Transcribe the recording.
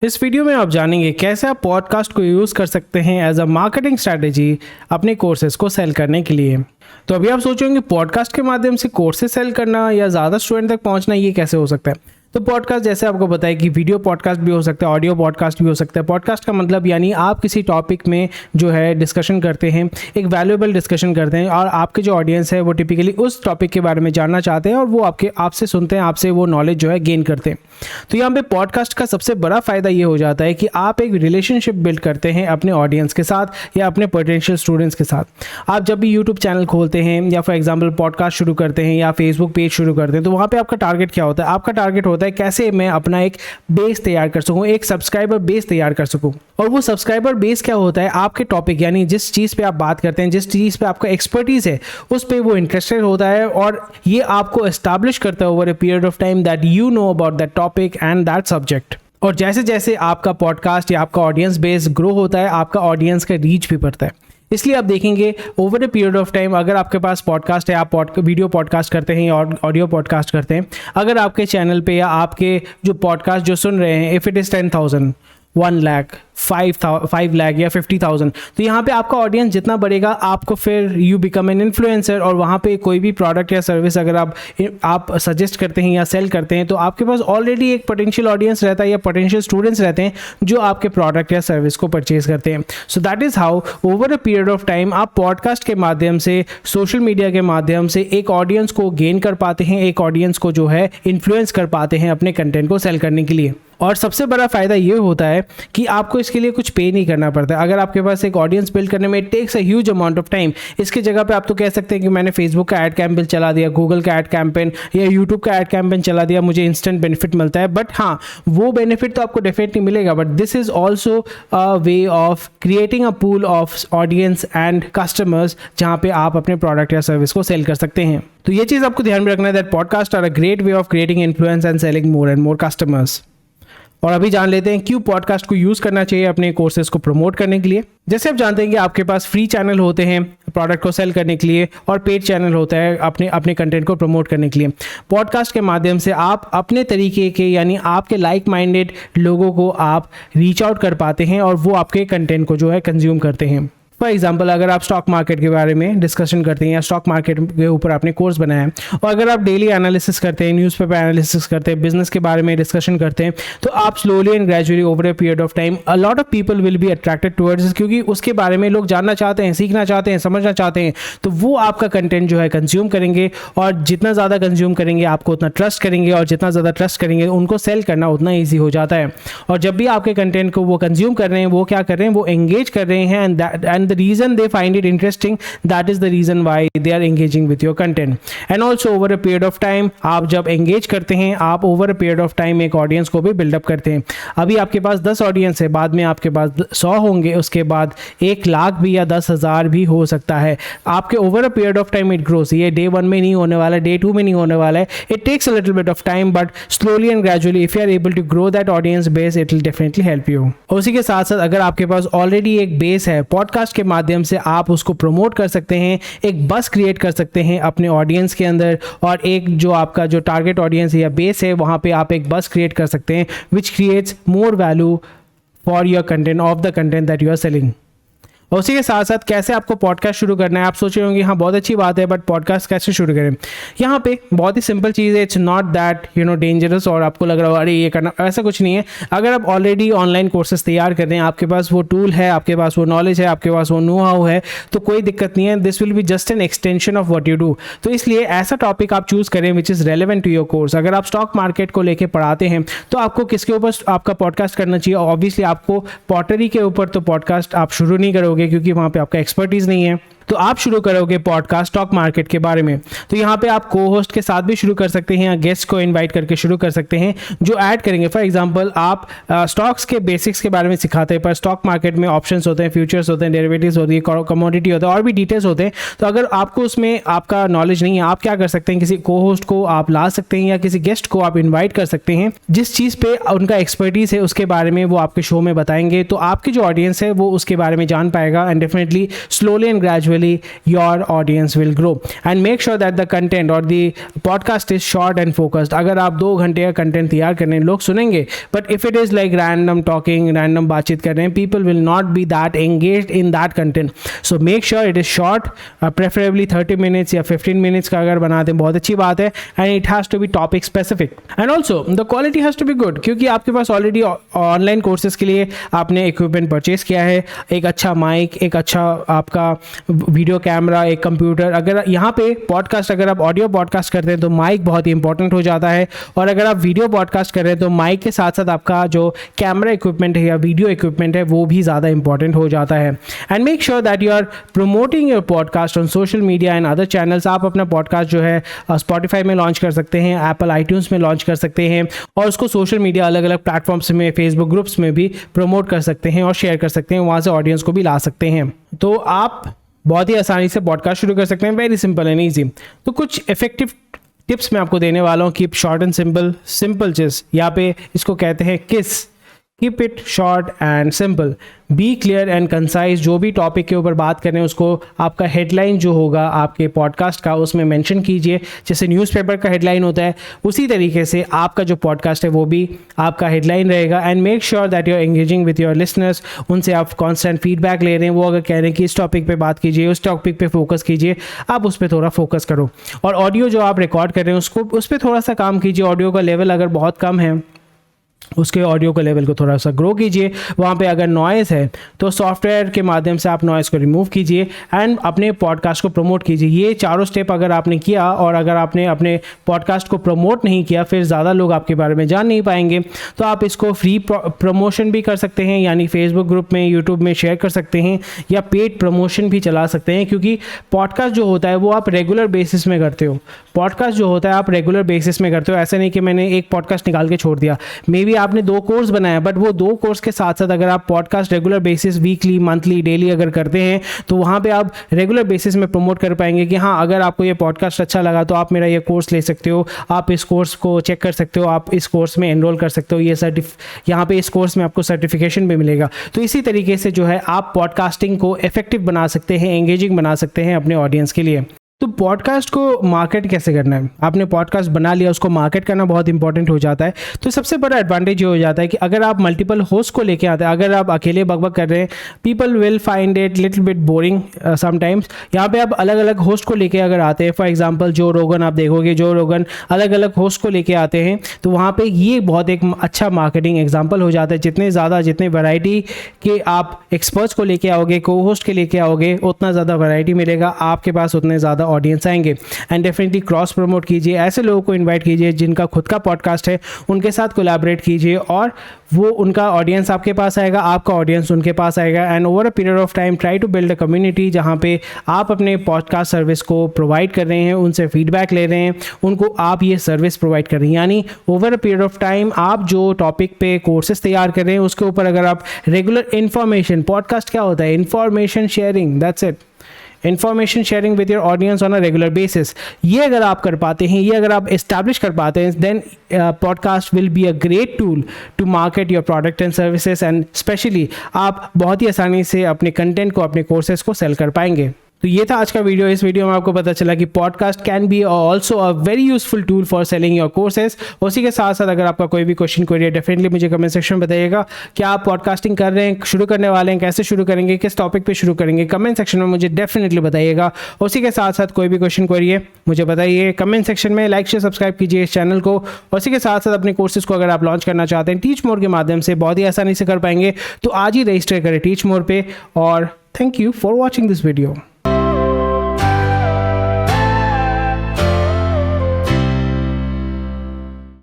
इस वीडियो में आप जानेंगे कैसे आप पॉडकास्ट को यूज़ कर सकते हैं एज अ मार्केटिंग स्ट्रैटेजी अपने कोर्सेज को सेल करने के लिए। तो अभी आप सोचेंगे पॉडकास्ट के माध्यम से कोर्सेज सेल करना या ज़्यादा स्टूडेंट तक पहुंचना ये कैसे हो सकता है। तो पॉडकास्ट जैसे आपको बताया कि वीडियो पॉडकास्ट भी हो सकता है, ऑडियो पॉडकास्ट भी हो सकता है। पॉडकास्ट का मतलब यानी आप किसी टॉपिक में जो है डिस्कशन करते हैं, एक वैल्यूएबल डिस्कशन करते हैं और आपके जो ऑडियंस है वो टिपिकली उस टॉपिक के बारे में जानना चाहते हैं और वो आपसे सुनते हैं, आपसे वो नॉलेज जो है गेन करते हैं। तो यहाँ पे पॉडकास्ट का सबसे बड़ा फ़ायदा ये हो जाता है कि आप एक रिलेशनशिप बिल्ड करते हैं अपने ऑडियंस के साथ या अपने पोटेंशियल स्टूडेंट्स के साथ। आप जब भी यूट्यूब चैनल खोलते हैं या फॉर एग्जांपल पॉडकास्ट शुरू करते हैं या फेसबुक पेज शुरू करते हैं, तो वहाँ पे आपका टारगेट क्या होता है? आपका टारगेट होता है कैसे मैं अपना एक बेस तैयार कर सकूँ, एक सब्सक्राइबर बेस तैयार कर सकूँ। और वो सब्सक्राइबर बेस क्या होता है? आपके टॉपिक यानी जिस चीज़ पे आप बात करते हैं, जिस चीज़ पे आपका एक्सपर्टीज़ है, उस पे वो इंटरेस्टेड होता है और ये आपको एस्टैब्लिश करता है over a period of time that you know about that topic and that subject. और जैसे जैसे आपका पॉडकास्ट या आपका ऑडियंस बेस ग्रो होता है, आपका ऑडियंस का रीच भी बढ़ता है। इसलिए आप देखेंगे over a period of time अगर आपके पास पॉडकास्ट है, आप वीडियो पॉडकास्ट करते हैं या ऑडियो पॉडकास्ट करते हैं, अगर आपके चैनल पे या आपके जो पॉडकास्ट जो सुन रहे हैं, if it is 10,000, 1 lakh, 5 lakh या 50,000, तो यहाँ पे आपका ऑडियंस जितना बढ़ेगा, आपको फिर यू बिकम एन इन्फ्लुएंसर और वहाँ पे कोई भी प्रोडक्ट या सर्विस अगर आप सजेस्ट करते हैं या सेल करते हैं, तो आपके पास ऑलरेडी एक पोटेंशियल ऑडियंस रहता है या पोटेंशियल स्टूडेंट्स रहते हैं जो आपके प्रोडक्ट या सर्विस को परचेज करते हैं। So that is how over a period of time आप पॉडकास्ट के माध्यम से, सोशल मीडिया के माध्यम से एक ऑडियंस को गेन कर पाते हैं, एक ऑडियंस को जो है इन्फ्लुएंस कर पाते हैं अपने कंटेंट को सेल करने के लिए। और सबसे बड़ा फ़ायदा ये होता है कि आपको इसके लिए कुछ पे नहीं करना पड़ता है। अगर आपके पास एक ऑडियंस बिल्ड करने में it takes a huge amount of time, इसकी जगह पे आप तो कह सकते हैं कि मैंने फेसबुक का ऐड कैंपेन चला दिया, गूगल का ऐड कैंपेन या यूट्यूब का ऐड कैंपेन चला दिया, मुझे इंस्टेंट बेनिफिट मिलता है। बट हाँ, वो बेनिफिट तो आपको डेफिनेटली मिलेगा, but this is also a way of creating a pool of audience and customers जहाँ पे आप अपने प्रोडक्ट या सर्विस को सेल कर सकते हैं। तो ये चीज़ आपको ध्यान में रखना है that podcast are a great way of creating influence and selling more and more customers. और अभी जान लेते हैं क्यों पॉडकास्ट को यूज़ करना चाहिए अपने कोर्सेज को प्रमोट करने के लिए। जैसे आप जानते हैं कि आपके पास फ्री चैनल होते हैं प्रोडक्ट को सेल करने के लिए और पेड चैनल होता है अपने कंटेंट को प्रमोट करने के लिए। पॉडकास्ट के माध्यम से आप अपने तरीके के यानी आपके लाइक माइंडेड लोगों को आप रीच आउट कर पाते हैं और वो आपके कंटेंट को जो है कंज्यूम करते हैं। फॉर एग्जाम्पल अगर आप स्टॉक मार्केट के बारे में डिस्कशन करते हैं या स्टॉक मार्केट के ऊपर आपने कोर्स बनाया है और अगर आप डेली एनालिसिस करते हैं, न्यूज़पेपर एनालिसिस करते हैं, बिजनेस के बारे में डिस्कशन करते हैं, तो आप slowly and gradually over a period of time a lot of people will be attracted towards, क्योंकि उसके बारे में लोग जानना चाहते हैं, सीखना चाहते हैं, समझना चाहते हैं, तो वो आपका कंटेंट जो है कंज्यूम करेंगे और जितना ज़्यादा कंज्यूम करेंगे आपको उतना ट्रस्ट करेंगे और जितना ज़्यादा ट्रस्ट करेंगे उनको सेल करना उतना ईजी हो जाता है। और जब भी आपके कंटेंट को वो कंज्यूम कर रहे हैं, वो क्या कर रहे हैं, वो एंगेज कर रहे हैं and the reason they find it interesting, that is the reason why they are engaging with your content. And also over a period of time आप जब engage करते हैं, आप over a period of time एक audience को भी build up करते हैं। अभी आपके पास 10 audience है, बाद में आपके पास 100 होंगे, उसके बाद 1 लाख भी या 10,000 भी हो सकता है। आपके over a period of time it grows। ये day 1 में नहीं होने वाला, day 2 में नहीं होने वाला है। It takes a little bit of time, but slowly and gradually if you are able to grow that audience base, it will definitely help you। उसी के साथ साथ अगर आपके पास already एक base है, podcast के माध्यम से आप उसको प्रमोट कर सकते हैं, एक बस क्रिएट कर सकते हैं अपने ऑडियंस के अंदर और एक जो आपका जो टारगेट ऑडियंस है या बेस है वहाँ पे आप एक बस क्रिएट कर सकते हैं which creates more value for your content of the content that you are selling. और उसी के साथ साथ कैसे आपको पॉडकास्ट शुरू करना है। आप सोच रहे होंगे हाँ बहुत अच्छी बात है, बट पॉडकास्ट कैसे शुरू करें? यहाँ पे बहुत ही सिंपल चीज़ है, इट्स नॉट दैट डेंजरस और आपको लग रहा हो अरे ये करना, ऐसा कुछ नहीं है। अगर आप ऑलरेडी ऑनलाइन कोर्सेज तैयार कर रहे हैं, आपके पास वो टूल है, आपके पास वो नॉलेज है, आपके पास वो नो हाउ है, तो कोई दिक्कत नहीं है। This will be just an extension of what you do. तो इसलिए ऐसा टॉपिक आप चूज़ करें which is relevant to your course. अगर आप स्टॉक मार्केट को लेकर पढ़ाते हैं तो आपको किसके ऊपर आपका पॉडकास्ट करना चाहिए? ऑब्वियसली आपको पॉटरी के ऊपर तो पॉडकास्ट आप शुरू नहीं करोगे क्योंकि वहाँ पे आपका एक्सपर्टीज नहीं है, तो आप शुरू करोगे पॉडकास्ट स्टॉक मार्केट के बारे में। तो यहाँ पे आप को होस्ट के साथ भी शुरू कर सकते हैं या गेस्ट को इनवाइट करके शुरू कर सकते हैं जो ऐड करेंगे। फॉर एग्जांपल आप स्टॉक्स के बेसिक्स के बारे में सिखाते हैं, पर स्टॉक मार्केट में ऑप्शंस होते हैं, फ्यूचर्स होते हैं, डेरिवेटिव्स होती है, कमोडिटी होता है और भी डिटेल्स होते हैं। तो अगर आपको उसमें आपका नॉलेज नहीं है, आप क्या कर सकते हैं, किसी को होस्ट को आप ला सकते हैं या किसी गेस्ट को आप इन्वाइट कर सकते हैं जिस चीज़ पे उनका एक्सपर्टीज़ है उसके बारे में वो आपके शो में बताएंगे। तो आपकी जो ऑडियंस है वो उसके बारे में जान पाएगा and definitely slowly and gradually naturally your audience will grow. And make sure that the content or the podcast is short and focused. अगर आप 2 घंटे का कंटेंट तैयार कर रहे हैं, लोग सुनेंगे, but if it is like random talking, random बातचीत कर रहे हैं, people will not be that engaged in that content. So make sure it is short, preferably 30 minutes या 15 minutes का अगर बनाते हैं बहुत अच्छी बात है, and it has to be topic specific. And also the quality has to be good, क्योंकि आपके पास ऑलरेडी ऑनलाइन कोर्सेज के लिए आपने इक्विपमेंट परचेज किया है, एक अच्छा माइक, एक अच्छा आपका वीडियो कैमरा, एक कंप्यूटर. अगर यहाँ पे पॉडकास्ट, अगर आप ऑडियो पॉडकास्ट करते हैं तो माइक बहुत ही इंपॉर्टेंट हो जाता है, और अगर आप वीडियो पॉडकास्ट कर रहे हैं तो माइक के साथ साथ आपका जो कैमरा इक्विपमेंट है या वीडियो इक्विपमेंट है वो भी ज़्यादा इंपॉर्टेंट हो जाता है. And make sure that you are promoting your podcast on social media and other channels. आप अपना पॉडकास्ट जो है स्पॉटिफाई में लॉन्च कर सकते हैं, एप्पल आईट्यून्स में लॉन्च कर सकते हैं, और उसको सोशल मीडिया अलग अलग प्लेटफॉर्म्स में, फेसबुक ग्रुप्स में भी प्रमोट कर सकते हैं और शेयर कर सकते हैं, वहाँ से ऑडियंस को भी ला सकते हैं. तो आप बहुत ही आसानी से पॉडकास्ट शुरू कर सकते हैं, वेरी सिंपल एंड ईजी. तो कुछ इफेक्टिव टिप्स मैं आपको देने वाला हूँ. Keep short and simple. Simple चीज़ यहाँ पे इसको कहते हैं KISS. Keep it short and simple. Be clear and concise. जो भी टॉपिक के ऊपर बात करें उसको आपका हेडलाइन जो होगा आपके पॉडकास्ट का उसमें मेंशन कीजिए. जैसे न्यूज़पेपर का हेडलाइन होता है उसी तरीके से आपका जो पॉडकास्ट है वो भी आपका हेडलाइन रहेगा. And make sure that you are engaging with your listeners. उनसे आप कॉन्स्टेंट फीडबैक ले रहे हैं, वो अगर कह रहे हैं कि इस टॉपिक पे बात कीजिए, उस टॉपिक पे फोकस कीजिए, आप उस पर थोड़ा फोकस करो. और ऑडियो जो आप रिकॉर्ड कर रहे हैं उसको उस पर थोड़ा सा काम कीजिए. ऑडियो का लेवल अगर बहुत कम है उसके ऑडियो के लेवल को थोड़ा सा ग्रो कीजिए. वहाँ पे अगर नॉइज़ है तो सॉफ्टवेयर के माध्यम से आप नॉइज़ को रिमूव कीजिए एंड अपने पॉडकास्ट को प्रमोट कीजिए. ये चारों स्टेप अगर आपने किया, और अगर आपने अपने पॉडकास्ट को प्रमोट नहीं किया, फिर ज़्यादा लोग आपके बारे में जान नहीं पाएंगे. तो आप इसको फ्री प्रमोशन भी कर सकते हैं, यानी फेसबुक ग्रुप में, यूट्यूब में शेयर कर सकते हैं, या पेड प्रमोशन भी चला सकते हैं. क्योंकि पॉडकास्ट जो होता है वो आप रेगुलर बेसिस में करते हो. पॉडकास्ट जो होता है आप रेगुलर बेसिस में करते हो. ऐसा नहीं कि मैंने एक पॉडकास्ट निकाल के छोड़ दिया. मे बी आपने 2 कोर्स बनाया, बट वो 2 कोर्स के साथ साथ अगर आप podcast regular basis, weekly, monthly, daily अगर करते हैं तो वहाँ पे आप रेगुलर बेसिस में प्रमोट कर पाएंगे कि हाँ, अगर आपको ये पॉडकास्ट अच्छा लगा तो आप मेरा ये कोर्स ले सकते हो, आप इस कोर्स को चेक कर सकते हो, आप इस कोर्स में एनरोल कर सकते हो, ये यहाँ पे इस कोर्स में आपको सर्टिफिकेशन भी मिलेगा. तो इसी तरीके से जो है आप पॉडकास्टिंग को इफेक्टिव बना सकते हैं, एंगेजिंग बना सकते हैं अपने ऑडियंस के लिए. तो पॉडकास्ट को मार्केट कैसे करना है. आपने पॉडकास्ट बना लिया, उसको मार्केट करना बहुत इंपॉर्टेंट हो जाता है. तो सबसे बड़ा एडवांटेज ये हो जाता है कि अगर आप मल्टीपल होस्ट को लेके आते हैं, अगर आप अकेले बकबक कर रहे हैं, people will find it little bit boring sometimes. यहाँ पे आप अलग अलग होस्ट को लेके अगर आते हैं, फॉर एग्जांपल जो रोगन आप देखोगे, जो रोगन अलग अलग होस्ट को लेके आते हैं, तो वहाँ पे ये बहुत एक अच्छा मार्केटिंग एग्जाम्पल हो जाता है. जितने वैरायटी के आप एक्सपर्ट्स को लेके आओगे, को होस्ट के लेके आओगे, उतना ज़्यादा वैरायटी मिलेगा आपके पास, उतने ज़्यादा ऑडियंस आएंगे. एंड डेफिनेटली क्रॉस प्रमोट कीजिए. ऐसे लोगों को इनवाइट कीजिए जिनका खुद का पॉडकास्ट है, उनके साथ कोलैबोरेट कीजिए, और वो उनका ऑडियंस आपके पास आएगा, आपका ऑडियंस उनके पास आएगा. And over a period of time try to build a community जहाँ पे आप अपने पॉडकास्ट सर्विस को प्रोवाइड कर रहे हैं, उनसे फीडबैक ले रहे हैं, उनको आप ये सर्विस प्रोवाइड कर रहे हैं. यानी over a period of time आप जो टॉपिक पे कोर्सेज तैयार कर रहे हैं उसके ऊपर अगर आप रेगुलर इन्फॉर्मेशन, पॉडकास्ट क्या होता है, information sharing, that's it. Information sharing with your audience on a regular basis, ये अगर आप कर पाते हैं, ये अगर आप इस्टेब्लिश कर पाते हैं, then podcast will be a great tool to market your product and services. एंड स्पेशली आप बहुत ही आसानी से अपने कंटेंट को, अपने कोर्सेज को सेल कर पाएंगे. तो ये था आज का वीडियो. इस वीडियो में आपको पता चला कि podcast can be also a very useful tool for selling your courses. उसी के साथ साथ अगर आपका कोई भी क्वेश्चन, क्वेरी है, डेफिनेटली मुझे कमेंट सेक्शन में बताइएगा. क्या आप पॉडकास्टिंग कर रहे हैं, शुरू करने वाले हैं, कैसे शुरू करेंगे, किस टॉपिक पे शुरू करेंगे, कमेंट सेक्शन में मुझे डेफिनेटली बताइएगा. उसी के साथ साथ कोई भी क्वेश्चन, क्वेरी है मुझे बताइए कमेंट सेक्शन में. लाइक शेयर सब्सक्राइब कीजिए इस चैनल को. उसी के साथ साथ अपने कोर्सेज को अगर आप लॉन्च करना चाहते हैं टीच मोर के माध्यम से, बहुत ही आसानी से कर पाएंगे. तो आज ही रजिस्टर करें टीच मोर पे. और thank you for watching this video.